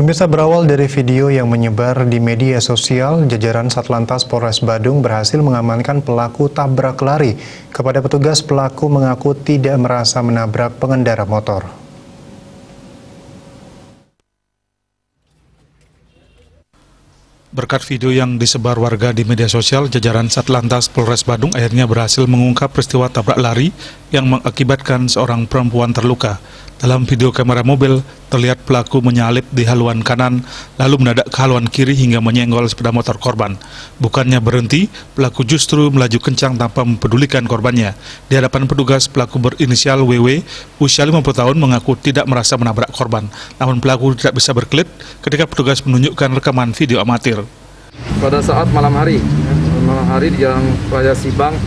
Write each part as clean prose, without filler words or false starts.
Pemirsa, berawal dari video yang menyebar di media sosial, jajaran Satlantas Polres Badung berhasil mengamankan pelaku tabrak lari. Kepada petugas, pelaku mengaku tidak merasa menabrak pengendara motor. Berkat video yang disebar warga di media sosial, jajaran Satlantas Polres Badung akhirnya berhasil mengungkap peristiwa tabrak lari yang mengakibatkan seorang perempuan terluka. Dalam video kamera mobil, terlihat pelaku menyalip di haluan kanan, lalu mendadak ke haluan kiri hingga menyenggol sepeda motor korban. Bukannya berhenti, pelaku justru melaju kencang tanpa mempedulikan korbannya. Di hadapan petugas, pelaku berinisial WW, usia 50 tahun, mengaku tidak merasa menabrak korban. Namun pelaku tidak bisa berkelit ketika petugas menunjukkan rekaman video amatir. Pada saat malam hari di Jalan Raya Sibang,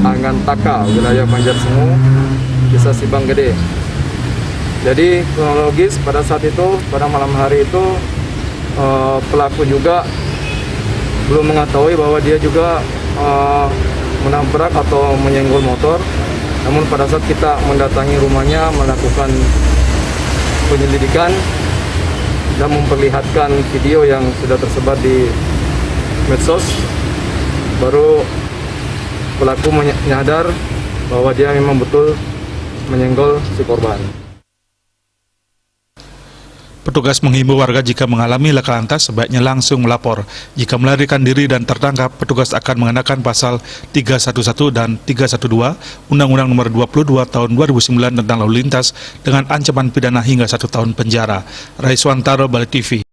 Angantaka, wilayah Banjarsungu, Desa Sibang Gede. Jadi kronologis pada saat itu, pada malam hari itu, pelaku juga belum mengetahui bahwa dia juga menabrak atau menyenggol motor. Namun pada saat kita mendatangi rumahnya, melakukan penyelidikan dan memperlihatkan video yang sudah tersebar di medsos, baru pelaku menyadar bahwa dia memang betul menyenggol si korban. Petugas menghimbau warga jika mengalami laka lantas sebaiknya langsung melapor. Jika melarikan diri dan tertangkap, petugas akan mengenakan pasal 311 dan 312 Undang-Undang Nomor 22 Tahun 2009 tentang lalu lintas dengan ancaman pidana hingga 1 tahun penjara. Raiswantaro, Bali TV.